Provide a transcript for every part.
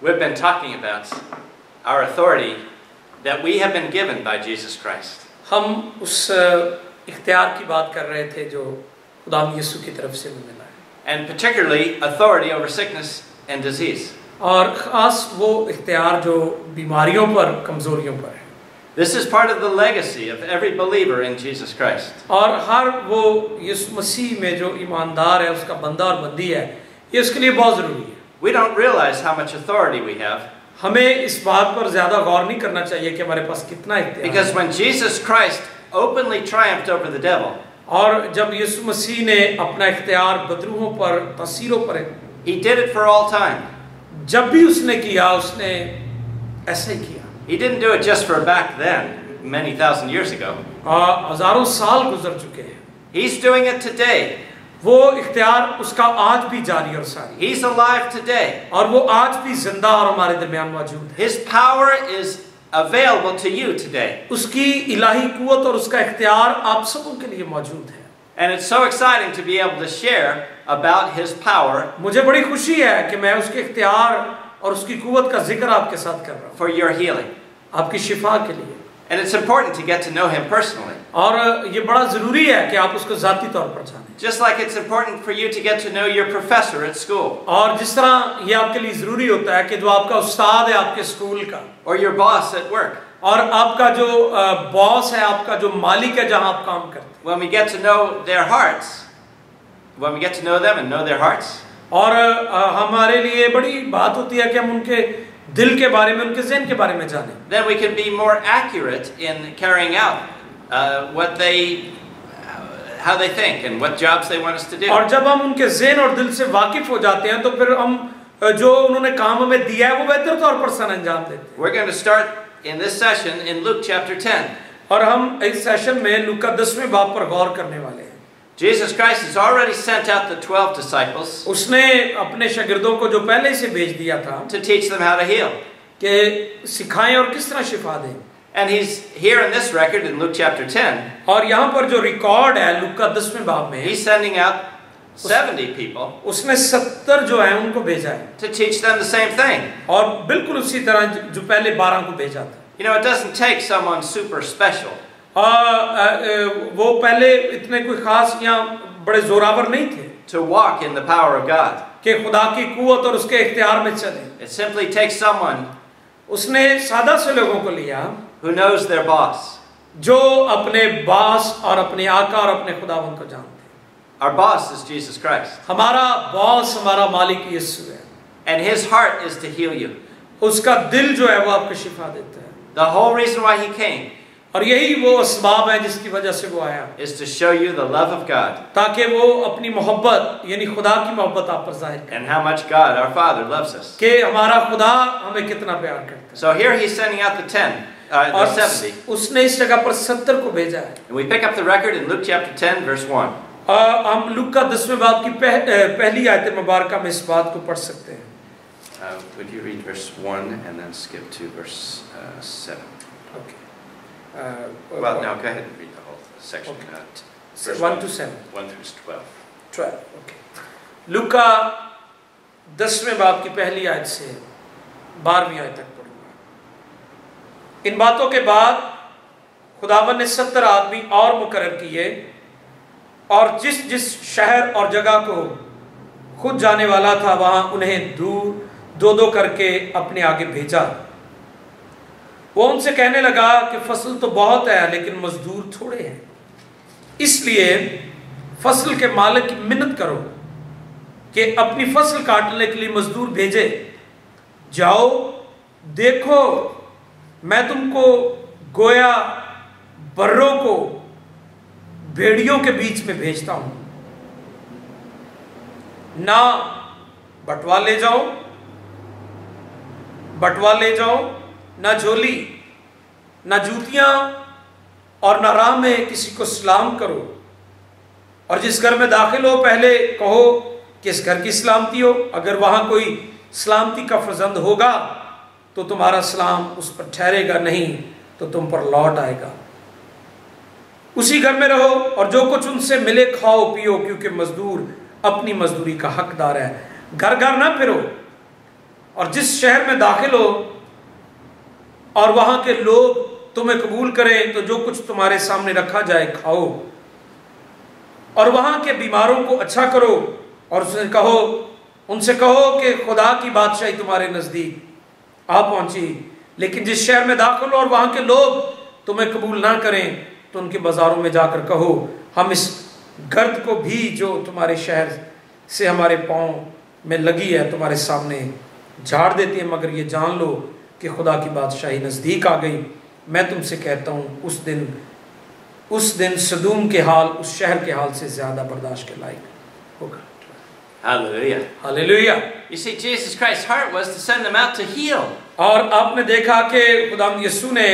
We've been talking about our authority that we have been given by Jesus Christ. हम उस इख्तियार की बात कर रहे थे जो खुदाम यीशु की तरफ से हमें मिला है, And particularly authority over sickness and disease. और ख़ास वो इख्तियार जो बीमारियों पर, कमज़ोरियों पर है। This is part of the legacy of every believer in Jesus Christ. और हर वो यीशु मसीह में जो ईमानदार है, उसका बंदा और बंदी है, ये उसके लिए बहुत ज़रूरी है। We don't realize how much authority we have हमें इस बात पर ज़्यादा गौर नहीं करना चाहिए कि हमारे पास कितना इख्तियार because है। when Jesus Christ openly triumphed over the devil, और जब यीशु मसीह ने अपना इख्तियार बदरूहों पर, तसीरों पर, he did it for all time. जब भी उसने किया, उसने ऐसे ही किया। He didn't do it just for back then, many thousand years ago. हजारों साल गुजर चुके हैं। He's doing it today. वो इख्तियार उसका आज भी जारी और सारी, He's alive today. और वो आज भी जिंदा और हमारे दरमियान मौजूद है। His power is available to you today. उसकी इलाही कुव्वत और उसका इख्तियार आप सबों के लिए मौजूद है। And it's so exciting to be able to share about his power मुझे बड़ी खुशी है कि मैं उसके इख्तियार और उसकी कुव्वत का जिक्र आपके साथ कर रहा हूँ, for your healing. आपकी शिफा के लिए। And it's important to get to know him personally. और ये बड़ा जरूरी है कि आप उसको जाती तौर पर जानें। Just like it's important for you to get to know your professor at school. और जिस तरह ये आपके लिए जरूरी होता है कि जो आपका उस्ताद है आपके स्कूल का, Or your boss at work. और आपका जो बॉस है, आपका जो मालिक है जहां आप काम करते हैं, When we get to know their hearts, when we get to know them and know their hearts, और हमारे लिए बड़ी बात होती है कि हम उनके दिल के बारे में, उनके ज़हन के बारे में जानें, then we can be more accurate in carrying out how they think and what jobs they want us to do. और जब हम उनके ज़हन और दिल से वाकिफ हो जाते हैं तो फिर हम जो उन्होंने काम हमें दिया है वो बेहतर तौर पर सर अंजाम देते हैं। We're going to start in this session in Luke chapter 10. और हम इस सेशन में लूका 10वें बाब पर गौर करने वाले हैं। Jesus Christ has already sent out the 12 disciples उसने अपने शागिर्दों को जो पहले से भेज दिया था to teach them how to heal. कि सिखाएं और किस तरह शिफा दें। And he's here in this record in Luke chapter 10. और यहाँ पर जो रिकॉर्ड है लूका 10वें बाब में, He's sending out 70 people उसने 70 जो है उनको भेजा है to teach them the same thing. और बिल्कुल उसी तरह जो पहले 12 को भेजा था। You know, it doesn't take someone super special वो पहले इतने कोई खास या बड़े जोरावर नहीं थे to walk in the power of God. कि खुदा की कुव्वत और उसके इख्तियार में चले। It simply takes someone उसने सादा से लोगों को लिया who knows their boss. जो अपने बॉस और अपने आका और अपने खुदावंद को जानते हैं। Our boss is Jesus Christ. हमारा बॉस, हमारा मालिक यीशु है, And his heart is to heal you. उसका दिल जो है वो आपको शिफा देता है। The whole reason why he came और यही वो असबाब है जिसकी वजह से वो आया, is to show you the love of God ताकि वो अपनी मोहब्बत यानी खुदा की मोहब्बत आप पर जाहिर करे and how much God, our Father, loves us. कि हमारा खुदा हमें कितना प्यार करता है। So here he's sending out the 70. उसने इस जगह पर 70 को भेजा है। And we pick up the record in Luke chapter 10, verse 1. हम लूका 10वें बाब की पहली आयत मुबारका में इस बात को पढ़ सकते हैं। Would you read verse 1 and then skip to verse 7? Okay. Well, no, go ahead and read the whole section. Okay. 1 to 7. 1 through 12. 12. Okay. लूका 10वें बाब की पहली आयत से 12वीं आयत तक पढ़ूंगा। इन बातों के बाद खुदावन ने 70 आदमी और मुकर्रर किए और जिस जिस शहर और जगह को खुद जाने वाला था वहां उन्हें दो दो करके अपने आगे भेजा। वो उनसे कहने लगा कि फसल तो बहुत है लेकिन मजदूर थोड़े हैं, इसलिए फसल के मालिक की मिन्नत करो कि अपनी फसल काटने के लिए मजदूर भेजे। जाओ देखो मैं तुमको गोया बर्रों को भेड़ियों के बीच में भेजता हूं, ना बटवा ले जाओ ना झोली ना जूतियां और ना राह में किसी को सलाम करो, और जिस घर में दाखिल हो पहले कहो कि इस घर की सलामती हो। अगर वहां कोई सलामती का फर्जंद होगा तो तुम्हारा सलाम उस पर ठहरेगा, नहीं तो तुम पर लौट आएगा। उसी घर में रहो और जो कुछ उनसे मिले खाओ पियो, क्योंकि मजदूर अपनी मजदूरी का हकदार है। घर घर ना फिरो और जिस शहर में दाखिल हो और वहां के लोग तुम्हें कबूल करें तो जो कुछ तुम्हारे सामने रखा जाए खाओ, और वहां के बीमारों को अच्छा करो, और उनसे कहो कि खुदा की बादशाही तुम्हारे नजदीक आ पहुंची। लेकिन जिस शहर में दाखिल हो और वहां के लोग तुम्हें कबूल ना करें तो उनके बाजारों में जाकर कहो, हम इस गर्द को भी जो तुम्हारे शहर से हमारे पांव में लगी है तुम्हारे सामने झाड़ देती है, मगर ये जान लो कि खुदा की बादशाही नजदीक आ गई। मैं तुमसे कहता हूं उस दिन सदूम के हाल उस शहर के हाल से ज्यादा बर्दाश्त के लायक होगा। Hallelujah. Hallelujah. You see, Jesus Christ's heart was to send them out to heal. और आपने देखा कि खुदावंद यीशु ने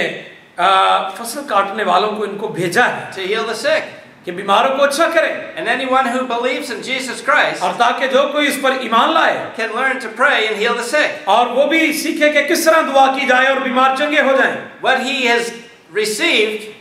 फसल काटने वालों को इनको भेजा है To heal the sick. कि बीमारों को अच्छा करे, And anyone who believes in Jesus Christ और ताकि जो कोई इस पर ईमान लाए can learn to pray and heal the sick. और वो भी सीखे कि किस तरह दुआ की जाए और बीमार चंगे हो जाएं। What he has received,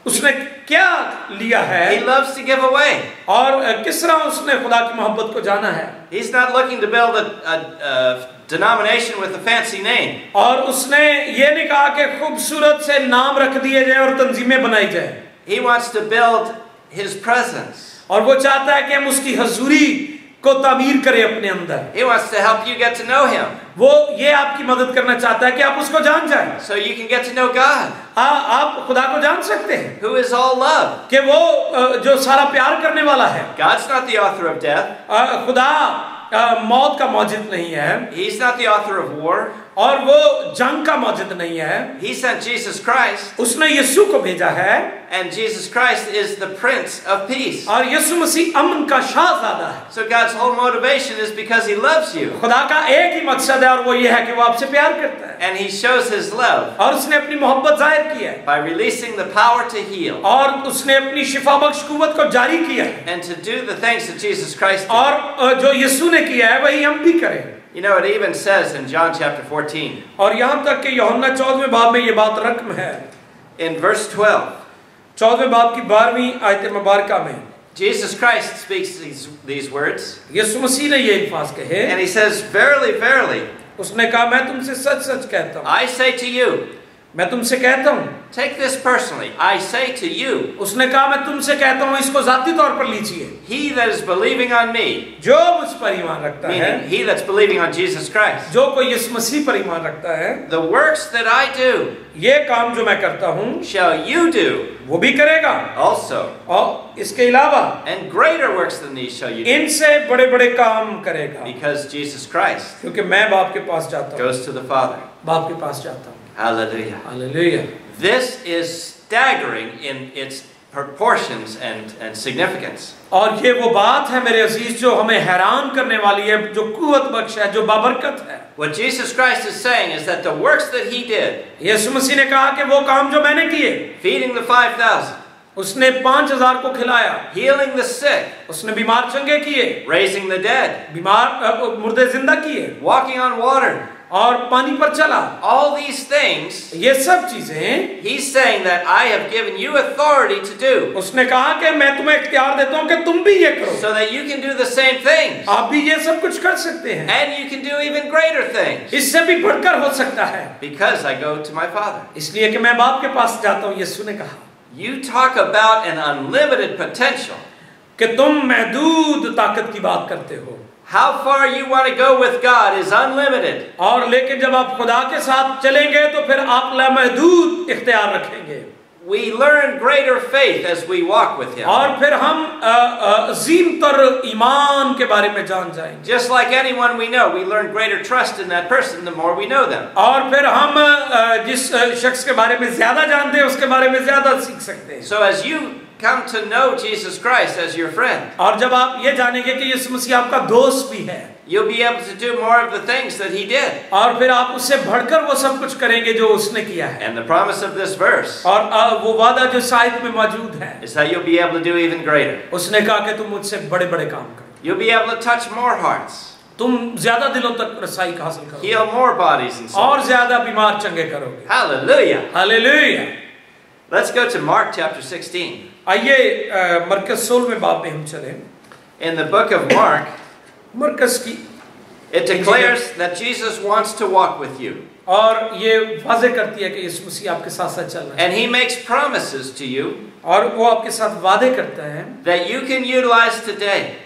उसने क्या लिया है he loves to give away. और किस तरह उसने खुदा की मोहब्बत को जाना है। He's not looking to build a denomination with a fancy name. और उसने ये नहीं कहा कि खूबसूरत से नाम रख दिए जाए और तंजीमें बनाई जाए। He wants to build his presence. और वो चाहता है कि हम उसकी हजूरी को तामीर करें अपने अंदर। He wants to help you get to know him वो ये आपकी मदद करना चाहता है कि आप उसको जान जाएं। so you can get to know God, आप खुदा को जान सकते हैं who is all love. कि वो जो सारा प्यार करने वाला है। God's not the author of death. खुदा मौत का मौजिद नहीं है He's not the author of war. और वो जंग का मौजिद नहीं है। He sent Jesus Christ, उसने यीशु को भेजा है and Jesus Christ is the Prince of Peace. और यीशु मसीह अमन का शाहज़ादा है। So God's whole motivation is because He loves you, खुदा का एक ही मकसद है और वो ये है कि वो आपसे प्यार करता है and He shows His love और उसने अपनी मोहब्बत जाहिर की है by releasing the power to heal और उसने अपनी शिफा बख्श कुव्वत को जारी किया है and to do the things that Jesus Christ did. और जो यीशु ने किया है वही हम भी करें। You know, it even says in John chapter 14, और यहाँ तक कि यूहन्ना 14वें बाब में ये बात रकम है। in verse 12, 14वें बाब की 12वीं आयत मुबारका में Jesus Christ speaks these words, यीशु मसीह ने ये अल्फाज कहे, and He says, "Verily, verily, उसने कहा मैं तुमसे सच सच कहता हूँ, I say to you," मैं तुमसे कहता हूँ। take this personally, "I say to you, उसने कहा मैं तुमसे कहता हूँ, इसको जाती तौर पर लीजिए, he that is believing on me," जो मुझ पर ईमान रखता है, meaning he that's believing on Jesus Christ, जो कोई यीशु मसीह पर ईमान रखता है, "the works that I do ये काम जो मैं करता हूँ shall you do वो भी करेगा, also, और इसके अलावा and greater works than these shall you do," इनसे बड़े बड़े काम करेगा, because Jesus Christ क्योंकि मैं बाप के पास जाता हूँ, goes to the Father. बाप के पास जाता हूँ। Hallelujah. Hallelujah. This is staggering in its proportions and significance. और ये वो बात है मेरे अजीज जो हमें हैरान करने वाली है, जो कुव्वत बख्श है, जो बाबरकत है। What Jesus Christ is saying is that the works that He did, यीशु मसीह ने कहा कि वो काम जो मैंने किए, feeding the 5,000, उसने 5000 को खिलाया, healing the sick, उसने बीमार चंगे किए, raising the dead, बीमार मुर्दे जिंदा किए, walking on water, और पानी पर चला, all these things, ये सब चीजें He's saying that I have given you authority to do, उसने कहा कि मैं तुम्हें इख्तियार देता हूं कि तुम भी ये करो, so that you can do the same things, आप भी ये सब कुछ कर सकते हैं, and you can do even greater things, इससे भी बढ़कर हो सकता है, because I go to my Father. इसलिए कि मैं बाप के पास जाता हूं। यीशु ने कहा You talk about an unlimited potential. कि तुम महदूद ताकत की बात करते हो, How far you want to go with God is unlimited. और लेकिन जब आप खुदा के साथ चलेंगे तो फिर आप लामहदूद इख्तियार रखेंगे। We learn greater faith as we walk with Him. और फिर हम अजीम तर ईमान के बारे में जान जाएंगे। Just like anyone we know, we learn greater trust in that person the more we know them. और फिर हम जिस शख्स के बारे में ज्यादा जानते हैं उसके बारे में ज्यादा सीख सकते हैं। So as you come to know Jesus Christ as your friend, और जब आप ये जानेंगे कि यीशु मसीह आपका दोस्त भी है, you'll be able to do more of the things that He did. और फिर आप उससे बढ़कर वो सब कुछ करेंगे जो उसने किया है। And the promise of this verse और वो वादा जो साहित्य में मौजूद है, is that you'll be able to do even greater. उसने कहा कि तुम मुझसे बड़े बड़े काम करो, You'll be able to touch more hearts, तुम ज्यादा दिलों तक रसाई हासिल करोगे, heal more bodies and souls. और ज्यादा बीमार चंगे करोगे। Hallelujah. Hallelujah. Let's go to Mark chapter 16. आइए मरकज 16वें बाब में हम चलें। In the book of Mark, मरकज की It declares that Jesus wants to walk with you. और ये वाज़ेह करती है कि यीशु मसीह आपके साथ साथ चल रहा है। And he makes promises to you और वो आपके साथ वादे करता है that you can utilize today.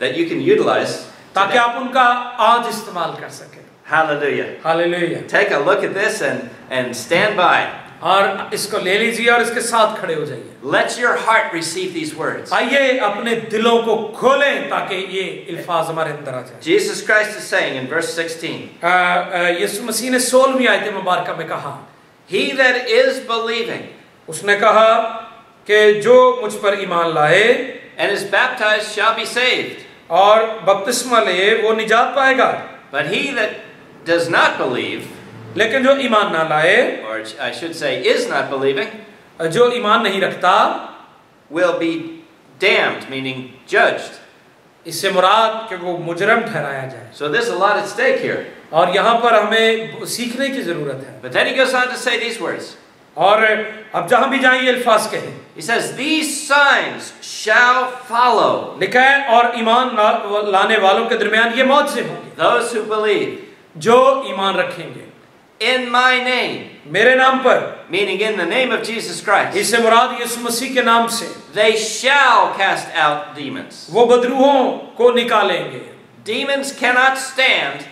That you can utilize ताकि today. आप उनका आज इस्तेमाल कर सकें। Hallelujah. Hallelujah. Take a look at this and stand by. और इसको ले लीजिए और इसके साथ खड़े हो जाइए। Let your heart receive these words. आइए अपने दिलों को खोलें ताकि ये अल्फाज हमारे अंदर आ जाए। Jesus Christ is saying in verse 16, यीशु मसीह ने 16वीं आयत मुबारक में कहा, he that is believing उसने कहा कि जो मुझ पर ईमान लाए and is baptized shall be saved. और बपतिस्मा ले वो निजात पाएगा। But he that does not believe, लेकिन जो ईमान ना लाए, or I should say is not believing, जो ईमान नहीं रखता, will be damned, meaning judged. इससे मुराद कि वो मुजरम ठहराया जाए। So there's a lot at stake here. और यहाँ पर हमें सीखने की जरूरत है। But then he goes on to say these words. और अब जहां भी जाएं ये अल्फाज कहें। He says, these signs shall follow लिखा है और ईमान लाने वालों के दरमियान ये मौजज़े होंगे। those who believe जो ईमान रखेंगे in my name, मेरे नाम पर, meaning in the name of Jesus Christ. इससे मुराद यीशु मसीह के नाम से, They shall cast out demons. वो बदरूहों को निकालेंगे। Demons cannot stand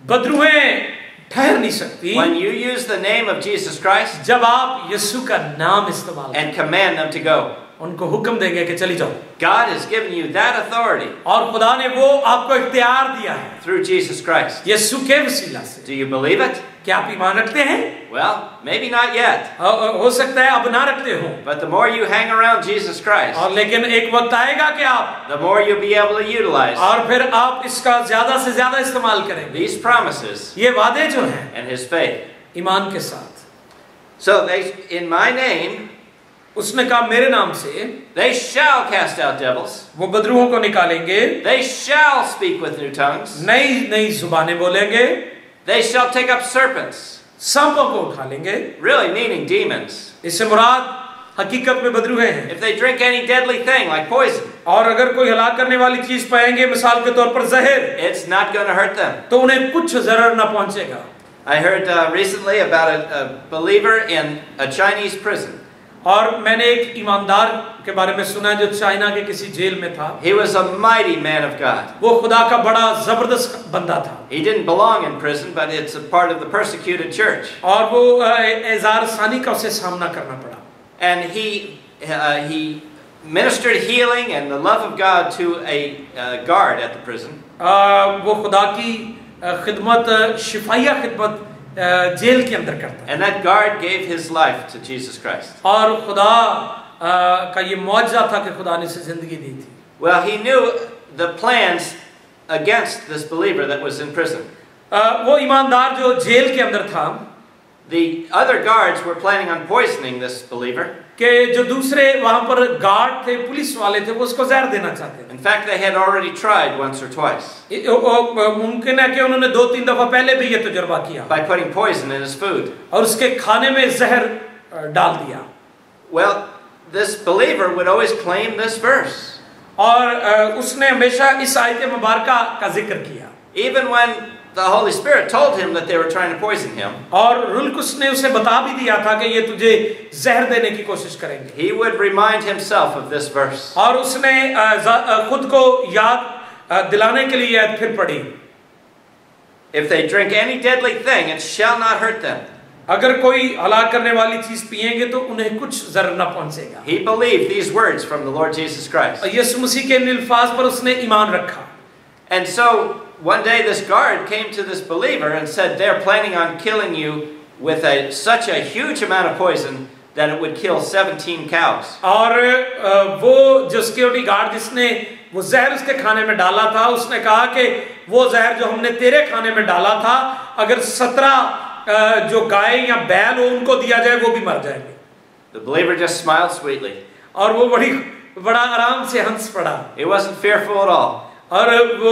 बदरूहें ठहर नहीं सकती when you use the name of Jesus Christ जब आप यीशु का नाम इस्तेमाल and command them to go. उनको हुक्म देंगे कि चली जाओ। God has given you that authority और खुदा ने वो आपको इख्तियार दिया है through Jesus Christ. यीशु के वसीला से। Do you believe it? क्या आप ईमान रखते हैं? Well, maybe not yet. हो सकता है अब ना रखते हो, But the more you hang around Jesus Christ, और लेकिन एक वक्त आएगा कि आप, the more you'll be able to utilize और फिर आप इसका ज्यादा से ज्यादा इस्तेमाल करेंगे। these promises ये वादे जो हैं and His faith. ईमान के साथ। So they, in my name, उसने कहा मेरे नाम से they shall cast out devils. वो बदरूहों को निकालेंगे, They shall speak with new tongues. नई नई जुबानें बोलेंगे, They shall take up serpents. सांपों को उठा लेंगे। Really meaning demons. इससे मुराद हकीकत में बदरूहे हैं। If they drink any deadly thing like poison, और अगर कोई हलाक करने वाली चीज पाएंगे, मिसाल के तौर पर जहर, it's not going to hurt them. तो उन्हें कुछ जरर न पहुंचेगा। I heard recently about a believer in a Chinese prison. और मैंने एक ईमानदार के बारे में सुना जो चाइना के किसी जेल में था। He was a mighty man of God. वो खुदा का बड़ा जबरदस्त बंदा था। He didn't belong in prison, but it's a part of the persecuted church. और वो एजार सानी का उसे सामना करना पड़ा। And he ministered healing and the love of God to a guard at the prison. वो खुदा की खिदमत, शिफाइया खिदमत जेल के अंदर करता है। And that guard gave his life to Jesus Christ. और खुदा का ये मौजज़ा था कि खुदा ने उसे जिंदगी दी थी। Well, he knew the plans against this believer that was in prison. वो ईमानदार जो जेल के अंदर था, The other guards were planning on poisoning this believer. कि जो दूसरे वहां पर गार्ड थे, पुलिस वाले थे, वो उसको जहर देना चाहते थे। In fact, they had already tried once or twice मुमकिन है कि उन्होंने 2-3 दफा पहले भी ये तजुर्बा किया by putting poison in his food. और उसके खाने में जहर डाल दिया। Well, this believer would always claim this verse. और उसने हमेशा इस आयत मुबारका का जिक्र किया। Even when the Holy Spirit told him that they were trying to poison him, और रूह कुद्स ने उसे बता भी दिया था कि ये तुझे जहर देने की कोशिश करेंगे। he would remind himself of this verse. और उसने खुद को याद दिलाने के लिए आयत फिर पढ़ी। If they drink any deadly thing, it shall not hurt them. अगर कोई हलाक करने वाली चीज पिएंगे तो उन्हें कुछ जहर न पहुंचेगा। He believed these words from the Lord Jesus Christ. यीशु मसीह के अल्फाज पर उसने ईमान रखा। And so one day this guard came to this believer and said they're planning on killing you with such a huge amount of poison that it would kill 17 cows. और वो जो security guard जिसने वो जहर उसके खाने में डाला था, उसने कहा कि वो जहर जो हमने तेरे खाने में डाला था, अगर 17 जो गाय या बैल हो उनको दिया जाए वो भी मर जाएंगे। The believer just smiled sweetly. और वो बड़ा आराम से हंस पड़ा। He wasn't fearful at all. और वो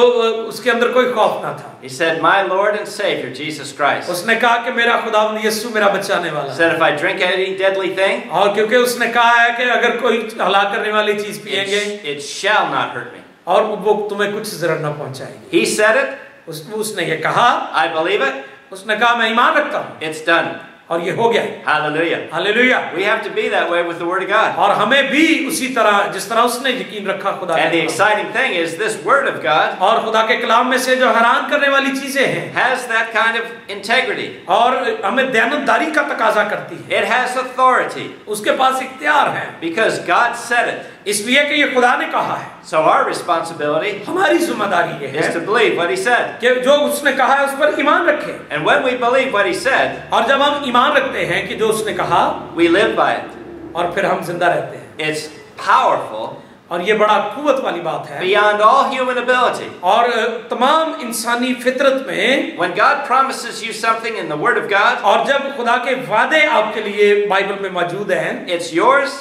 उसके अंदर कोई खौफ ना था। He said, "My Lord and Savior Jesus Christ." उसने कहा कि मेरा खुदावंद यीशु मेरा बचाने वाला है। Said, "If I drink any deadly thing, और क्योंकि उसने कहा है कि अगर कोई हलाक करने वाली चीज पिएंगे, it shall not hurt me." और वो तुम्हें कुछ जरूर न पहुंचाएगी। He said it. उसने ये कहा, I believe it. उसने कहा मैं ईमान रखता हूँ, It's done. और ये हो गया। Hallelujah. Hallelujah. We have to be that way with the Word of God. और हमें भी उसी तरह जिस तरह उसने यकीन रखा खुदा And the के कलाम। exciting thing is this Word of God और खुदा के कलाम में से जो हैरान करने वाली चीजें हैं has that kind of integrity. और हमें दयानतदारी का तकाजा करती है। It has authority उसके पास इख्तियार है, because God said it. इसलिए कि ये खुदा ने कहा है। So our responsibility हमारी जिम्मेदारी ये is है to believe what He said. कि जो उसने कहा है उस पर ईमान रखें। And when we believe what He said, और जब हम ईमान रखते हैं कि जो उसने कहा, we live by it. और फिर हम जिंदा रहते हैं। It's powerful और ये बड़ा कुव्वत वाली बात है beyond all human ability. और तमाम इंसानी फितरत में। When God promises you something in the Word of God, और जब खुदा के वादे आपके लिए बाइबल में मौजूद हैं, it's yours,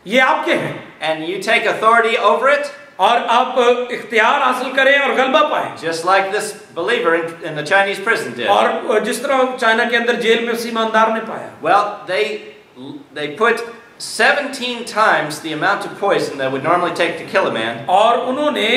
ये आपके हैं, and you take authority over it, और आप इख्तियार हासिल करें और गलबा पाएं, just like this believer in the Chinese prison did. और जिस तरह चाइना के अंदर जेल में उस ईमानदार ने पाया। Well, they put 17 times the amount of poison that would normally take to kill a man और उन्होंने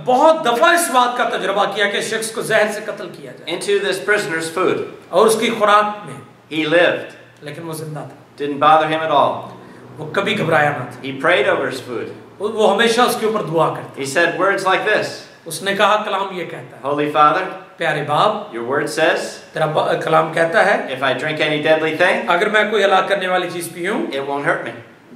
बहुत दफा इस बात का तजुर्बा किया कि शख्स को जहर से कत्ल किया जाए into this prisoner's food. और उसकी खुराक में, He lived. लेकिन वो जिंदा था, Didn't bother him at all. वो कभी घबराया ना था, He prayed over his food. वो हमेशा उसके ऊपर दुआ करता। He said words like this. उसने कहा, कलाम ये कहता है, Holy Father, प्यारे बाप, your word says, तेरा कलाम कहता है, if I drink any deadly thing, अगर मैं कोई हलाक करने वाली चीज पीऊं, it won't hurt me.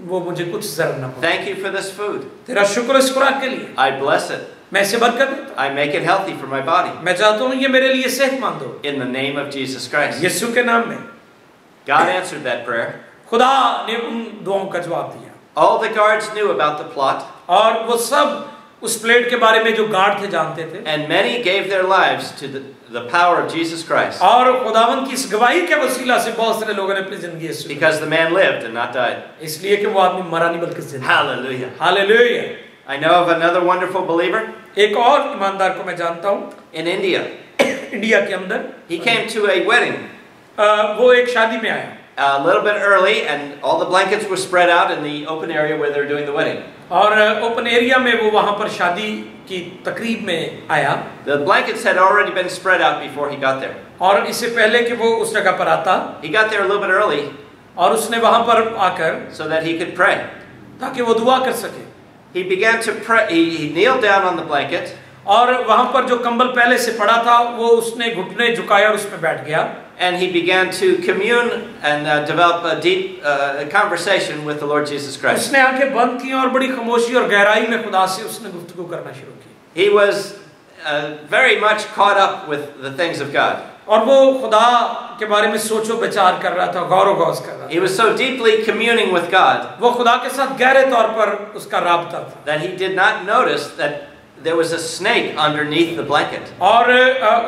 वो मुझे कुछ जरूर ना पहुंचे। Thank you for this food. तेरा शुक्र इस खुराक के लिए, I bless it. मैं इसे बरकत देता I make it healthy for my body. हूं। मैं चाहता हूँ ये मेरे लिए सेहतमंद हो, In the name of Jesus Christ. यीशु के नाम में। God answered that prayer. खुदा ने उन दुआओं का जवाब दिया। All the guards knew about the plot, और वो सब उस प्लेट के बारे में जो गार्ड थे जानते थे, and many gave their lives to the power of Jesus Christ. और खुदावन की इस गवाही के वसीला से बहुत सारे लोगों ने अपनी जिंदगी यीशु में, Because the man lived and not died. इसलिए कि वो आदमी मरा नहीं बल्कि जिंदा। Hallelujah. Hallelujah. I know of another wonderful believer एक और ईमानदार को मैं जानता हूँ in India. इंडिया के अंदर। He came to a wedding वो एक शादी में आया a little bit early, and all the blankets were spread out in the open area where they were doing the wedding. और ओपन एरिया में वो वहां पर शादी की तकरीब में आया। The blankets had already been spread out before he got there. और इससे पहले कि वो उस जगह पर आता, He got there a little bit early और उसने वहां पर आकर so that he could pray. ताकि वो दुआ कर सके। He began to pray. He kneeled down on the blanket, और वहां पर जो कंबल पहले से पड़ा था वो उसने घुटने झुकाया और उसमें बैठ गया। and he began to commune and develop a deep conversation with the Lord Jesus Christ. उसने आंखें बंद की और बड़ी खामोशी और गहराई में खुदा से उसने गुफ्तगू करना शुरू की। He was very much caught up with the things of God. और वो खुदा के बारे में सोचो विचार कर रहा था, गौर गौस कर रहा था। He was so deeply communing with God वो खुदा के साथ गहरे तौर पर उसका राबता था that he did not notice that there was a snake underneath the blanket. और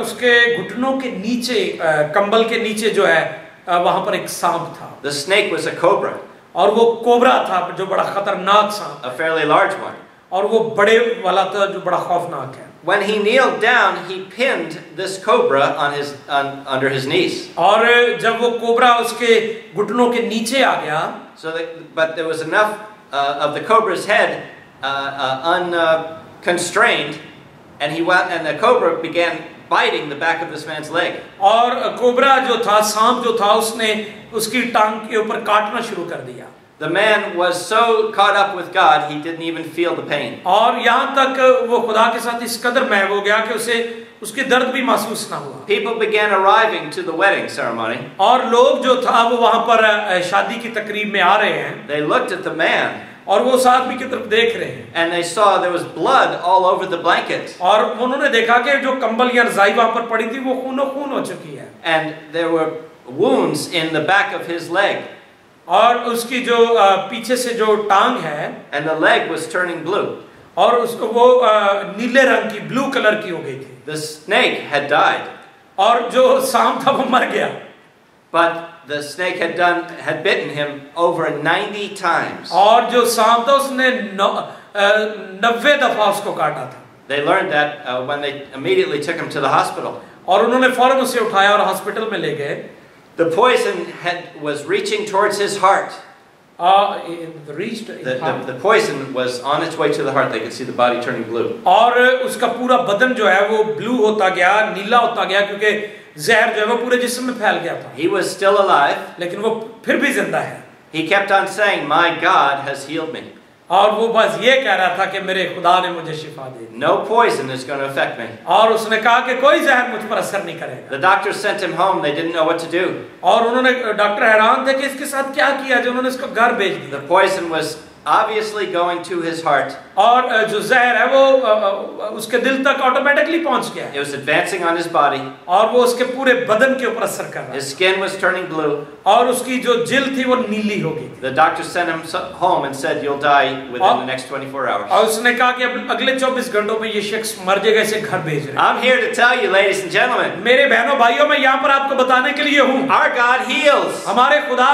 उसके घुटनों के नीचे कंबल के नीचे जो है वहां पर एक सांप था। The snake was a cobra, और वो कोबरा था जो बड़ा खतरनाक सांप, a fairly large one. और वो बड़े वाला था जो बड़ा खौफनाक है। When he kneeled down, he pinned this cobra under his knees. और जब वो कोबरा उसके घुटनों के नीचे आ गया, But there was enough of the cobra's head unconstrained, and the cobra began biting the back of this man's leg. और cobra जो था, सांप जो था, उसने उसकी टांग के ऊपर काटना शुरू कर दिया। The man was so caught up with God, he didn't even feel the pain. और यहाँ तक वो खुदा के साथ इस कदर महव हो गया कि उसे उसके दर्द भी महसूस ना हुआ। People began arriving to the wedding ceremony. और लोग जो था वो वहाँ पर शादी की तकरीब में आ रहे हैं। They looked at the man. और वो उस आदमी की तरफ देख रहे हैं। And they saw there was blood all over the blanket. और उन्होंने देखा कि जो कंबल या रज़ाई वहाँ पर पड़ी थी वो खून हो चुकी है। And there were wounds in the back of his leg. और उसकी जो पीछे से जो टांग है, and the leg was turning blue. और उसको वो नीले रंग की, ब्लू कलर की हो गई थी। The snake had died. और जो सांप था वो मर गया। But the snake had bitten him over 90 times. और जो सांप था उसने 90 दफा उसको काटा था। They learned that when they immediately took him to the hospital. और उन्होंने फौरन उसे उठाया और हॉस्पिटल में ले गए। The poison was reaching towards his heart. reached The poison was on its way to the heart. They could see the body turning blue. और उसका पूरा बदन जो है वो ब्लू होता गया, नीला होता गया, क्योंकि जहर जो है वो पूरे जिस्म में फैल गया था. He was still alive. लेकिन वो फिर भी जिंदा है. He kept on saying, "My God has healed me." और वो बस ये कह रहा था कि मेरे खुदा ने मुझे शिफा दी. No poison is going to affect me. और उसने कहा कि कोई जहर मुझ पर असर नहीं करेगा. The doctors sent him home. They didn't know what to do. और उन्होंने डॉक्टर हैरान थे कि इसके साथ क्या किया, जो उन्होंने इसको घर भेज दिया. The poison was obviously going to his heart. और जो जहर है वो उसके दिल तक ऑटोमेटिकली पहुंच गया. It was advancing on his body. और वो उसके पूरे बदन के ऊपर असर कर रहा. His skin was turning blue. और उसकी जो जिल्द थी वो नीली हो गई. The doctor sent him home and said, "You'll die within the next 24 hours." और उसने कहा कि अगले 24 घंटों में ये शख्स मर जाएगा, इसे घर भेज रहे हैं. I'm here to tell you, ladies and gentlemen. मेरे बहनों भाइयों, मैं यहाँ पर आपको बताने के लिए हूँ. Our God heals. हमारे खुदा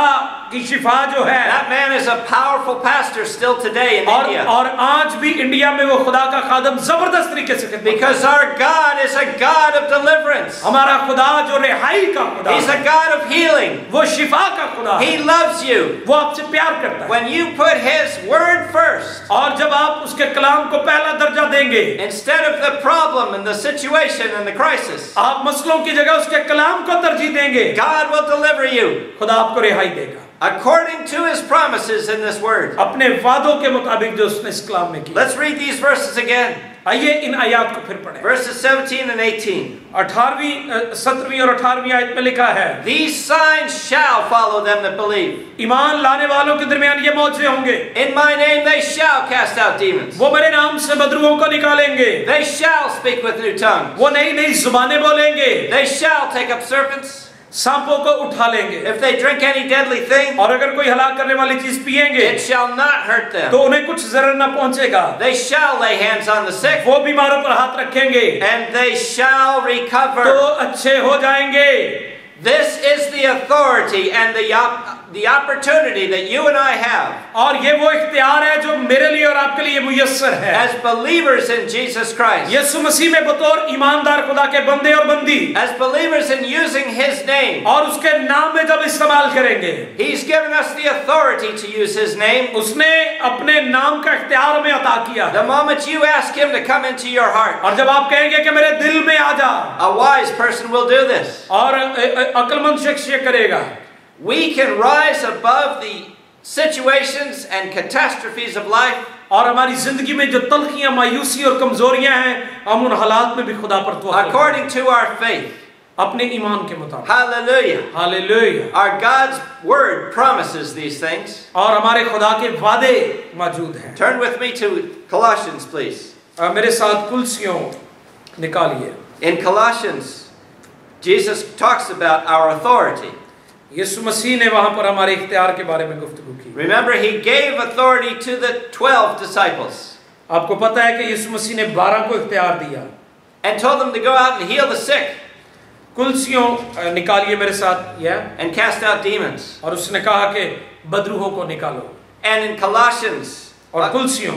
की शिफा जो है. That man is a powerful pastor still today in India. और आज भी इंडिया में वो खुदा का खादम जबरदस्त तरीके से करता है. Because our God is a God of deliverance. हमारा खुदा जो रिहाई का खुदा. He's a God of healing. वो शिफा का खुदा. He loves you. वो आपसे प्यार करता है. When you put His word first. और जब आप उसके कलाम को पहला दर्जा देंगे. Instead of the problem and the situation and the crisis. आप मसलों की जगह उसके कलाम को तरजीह देंगे. God will deliver you. खुदा आपको रिहाई देगा. According to His promises in this word. अपने वादों के मुताबिक जो उसने इस कलाम में किया. Let's read these verses again. आइए इन आयत को फिर पढ़ें. Verses 17 and 18. 17वीं और 18वीं आयत में लिखा है. These signs shall follow them that believe. ईमान लाने वालों के दरमियान ये मौजज़े होंगे. In my name they shall cast out demons. वो मेरे नाम से बदरूहों को निकालेंगे. They shall speak with new tongues. वो नई नई जुबानें बोलेंगे. They shall take up serpents. सांपों को उठा लेंगे. If they drink any deadly thing, और अगर कोई हलाक करने वाली चीज पिएंगे, it shall not hurt them. तो उन्हें कुछ जरर न पहुंचेगा. They shall lay hands on the sick. वो बीमारों पर हाथ रखेंगे. And they shall recover. तो अच्छे हो जाएंगे. This is the authority and the opportunity that you and I have. और ये वो इख्तियार है जो मेरे लिए और आपके लिए मुयस्सर है. As believers in Jesus Christ. यीशु मसीह में बतौर ईमानदार खुदा के बंदे और बंदी. As believers in using His name. और उसके नाम में जब इस्तेमाल करेंगे. He's given us the authority to use His name. उसने अपने नाम का इख्तियार हमें अता किया. The moment you ask Him to come into your heart. और जब आप कहेंगे कि मेरे दिल में आ जा. A wise person will do this. और अक्लमंद शख्स ये करेगा. We can rise above the situations and catastrophes of life. और हमारी जिंदगी में जो तलखियां, मायूसी और कमजोरियां हैं, हम उन हालात में भी खुदा पर तवक्कुल according to our faith. अपने ईमान के मुताबिक. Hallelujah. Hallelujah. Our God's word promises these things. और हमारे खुदा के वादे मौजूद हैं. Turn with me to Colossians, please. मेरे साथ कुलसियों निकालिए. In Colossians, Jesus talks about our authority. यीशु मसीह ने वहां पर हमारे इख्तियार के बारे में गुफ्तगू की. Remember, He gave authority to the 12 disciples. आपको पता है कि यीशु मसीह ने 12 को इख्तियार दिया. And told them to go out and heal the sick. कुलसियों निकालिए मेरे साथ. And cast out demons. और उसने कहा कि बदरूहों को निकालो. And in Colossians. और कुलसियों.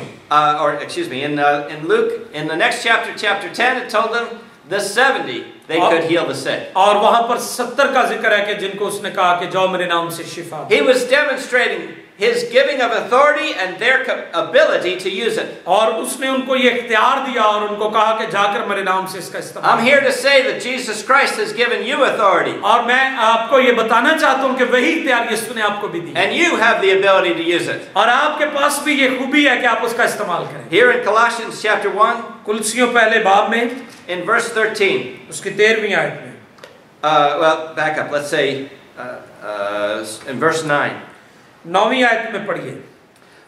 Or excuse me, in Luke, in the next chapter, chapter 10, it told them the 70 they could heal the sick. और वहां पर 70 का जिक्र है कि जिनको उसने कहा कि जाओ मेरे नाम से शिफा. He was demonstrating His giving of authority and their ability to use it. और उसने उनको ये इख्तियार दिया और उनको कहा कि जाकर मेरे नाम से इसका इस्तेमाल. I'm here to say that Jesus Christ has given you authority. और मैं आपको ये बताना चाहता हूँ कि वही इख्तियार यीशु ने आपको भी दी. And you have the ability to use it. और आपके पास भी ये खूबी है कि आप उसका इस्तेमाल करें. Here in Colossians chapter 1, कुलसियों पहले बाब में, in verse 13. उसकी 13वीं आयत में. Well, back up. Let's say in verse 9. 9वीं आयत में पढ़िए.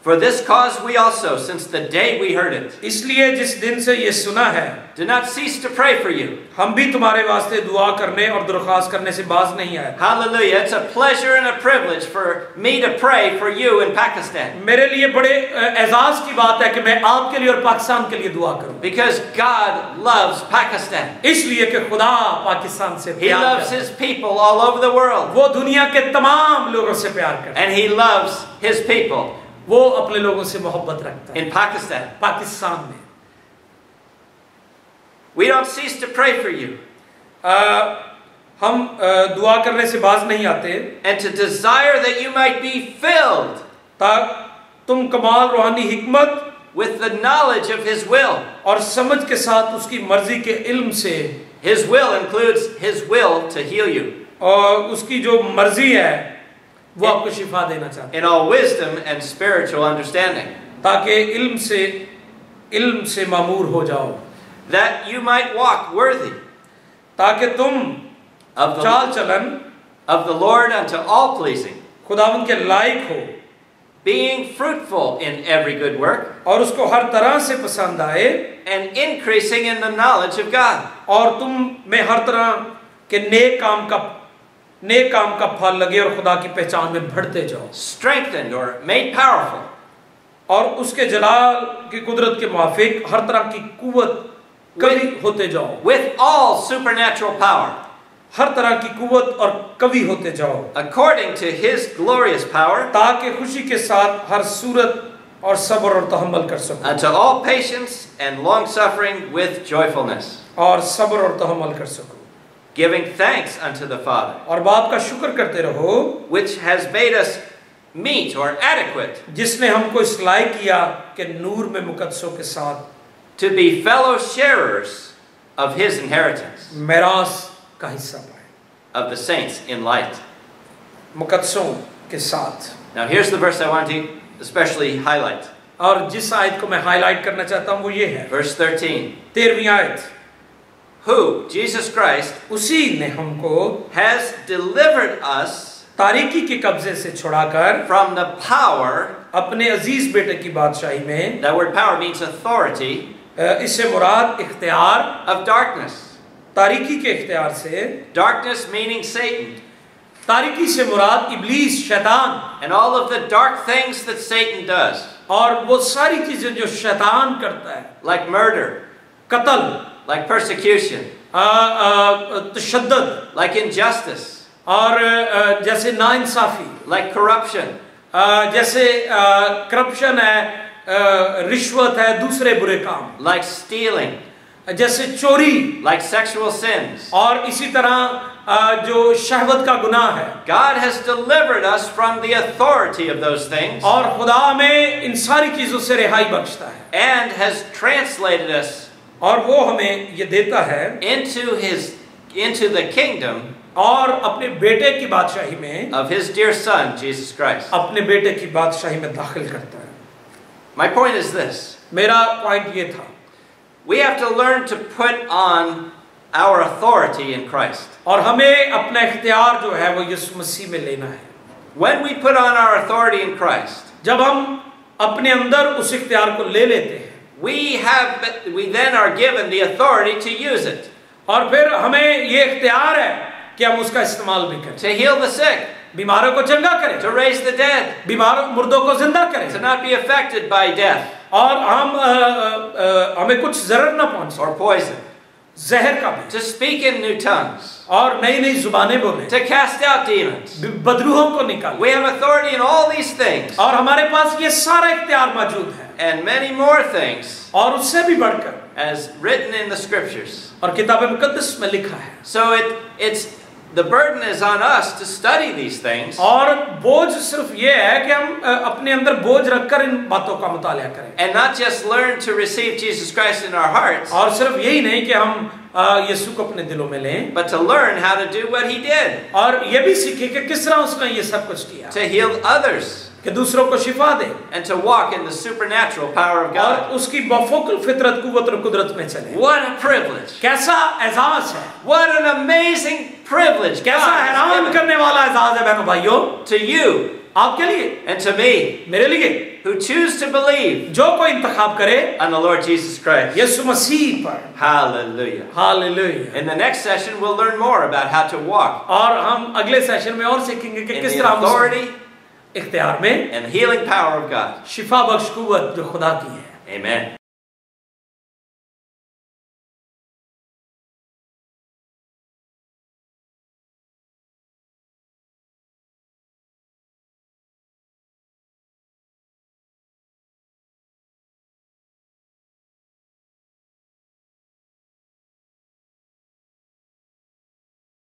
For this cause we also, since the day we heard it, इसलिए जिस दिन से ये सुना है, do not cease to pray for you. हम भी तुम्हारे वास्ते दुआ करने और दरख्वास्त करने से बाज नहीं आए. Hallelujah! It's a pleasure and a privilege for me to pray for you in Pakistan. मेरे लिए बड़े एजाज की बात है कि मैं आपके लिए और पाकिस्तान के लिए दुआ करूं. Because God loves Pakistan. इसलिए कि खुदा पाकिस्तान से He प्यार loves करता है. His people all over the world. वो दुनिया के तमाम लोगों से प्यार करता है. And He loves His people. वो अपने लोगों से मोहब्बत रखता है. In Pakistan. पाकिस्तान में. We don't cease to pray for you. हम दुआ करने से बाज नहीं आते. And to desire that you might be filled. तुम कमाल रूहानी हिकमत with the knowledge of His will. और समझ के साथ उसकी मर्जी के इल्म से, His will includes His will to heal you. और उसकी जो मर्जी है वो आपको शिफा देना चाहता है, in all wisdom and spiritual understanding, ताकि इल्म से मामूर हो जाओ, that you might walk worthy ताकि तुम of चाल चलन the Lord unto all pleasing, खुदावंद के लायक हो, being fruitful in every good work, और उसको हर तरह से पसंद आए, and increasing in the knowledge of God. और तुम में हर तरह के नेक काम का फल लगे और खुदा की पहचान में बढ़ते जाओ, Strengthened or made powerful और उसके जलाल की कुदरत के मुआफिक हर तरह की कुव्वत कवि होते जाओ, with all supernatural power, हर तरह की कुव्वत और कवि होते जाओ, according to His glorious power, ताकि खुशी के साथ हर सूरत और सब्र और तहम्मुल कर सको, unto all patience and long suffering with joyfulness, और सब्र और तहम्मुल कर सको, giving thanks unto the Father, और बाप का शुक्र करते रहो, which has made us meet or adequate जिसने हमको इस लायक किया कि नूर में मुकद्दसों के साथ to be fellow sharers of His inheritance, Meraas का हिस्सा पाए, of the saints in light. मुकद्दसों के साथ। Now here's the verse I want to especially highlight. और जिस आयत को मैं हाईलाइट करना चाहता हूँ वो ये है, Verse 13. 13वीं आयत, Who, Jesus Christ, उसी ने हमको has delivered us तारीकी के कब्जे से छुड़ाकर from the power, अपने अजीज बेटे की बादशाही में, that word power means authority, इससे मुराद इख्तियार, of darkness. तारीकी के इख्तियार से, Darkness meaning Satan, तारीकी से मुराद इब्लीस शैतान, and all of the dark things that Satan does, और वो सारी चीजें जो शैतान करता है, like murder, कत्ल, like persecution, तशद्दुद, like injustice, और जैसे नाइंसाफी, like corruption, जैसे करप्शन है, रिश्वत है, दूसरे बुरे काम, like stealing, जैसे चोरी, like sexual sins. और इसी तरह जो शहवत का गुनाह है, God has delivered us from the authority of those things और खुदा हमें इन सारी चीजों से रिहाई बख्शता है, and has translated us और वो हमें ये देता है into the kingdom और अपने बेटे की बादशाही में, of His dear Son, Jesus Christ. अपने बेटे की बादशाही में दाखिल करता है। My point is this. मेरा पॉइंट ये था, We have to learn to put on our authority in Christ. और हमें अपना इख्तियार जो है वो यीशु मसीह में लेना है। When we put on our authority in Christ, जब हम अपने अंदर उस इख्तियार को ले लेते हैं, we then are given the authority to use it. और फिर हमें ये इख्तियार है कि हम उसका इस्तेमाल भी करें, To heal the sick, बीमारों को चंगा करें, to raise the dead, मुर्दों को जिंदा to करें, not be affected by death और हमें कुछ जरूर ना पहुंचे, or poison, जहर का भी, to speak in new tongues, और नई नई जुबानें बोले, to cast out demons. बदरूहों को निकालें, We have authority in all these things और हमारे पास ये सारा इख्तियार मौजूद है, and many more things और उससे भी बढ़कर, as written in the scriptures. और किताब मुकद्दस में लिखा है। So the burden is on us to study these things और बोझ सिर्फ ये है कि हम अपने अंदर बोझ रखकर इन बातों का मुतालिया करें, and not just learn to receive Jesus Christ in our hearts, और सिर्फ यही नहीं कि हम यीशु को अपने दिलों में लें, but to learn how to do what He did, और ये भी सीखें कि किस तरह उसने ये सब कुछ किया, to heal others, कि दूसरों को शिफा दे, and to walk in the supernatural power of और God. उसकी बफौकल फितरत कुव्वत और कुदरत में चले। What a privilege! कैसा एजाज है, What an amazing privilege God कैसा has हैरान given करने वाला एजाज है बहनों भाइयों, to you आपके लिए, and to me मेरे लिए, who choose to believe जो कोई इंतखाब करे on the Lord Jesus Christ. यीशु मसीह पर। Hallelujah. Hallelujah. In the next session, we'll learn more about how to walk और हम अगले सेशन में और सीखेंगे कि in किस the तरह हम authority इख्तियार में and healing power of God. शिफा बख्श कुव्वत जो खुदा की है। Amen.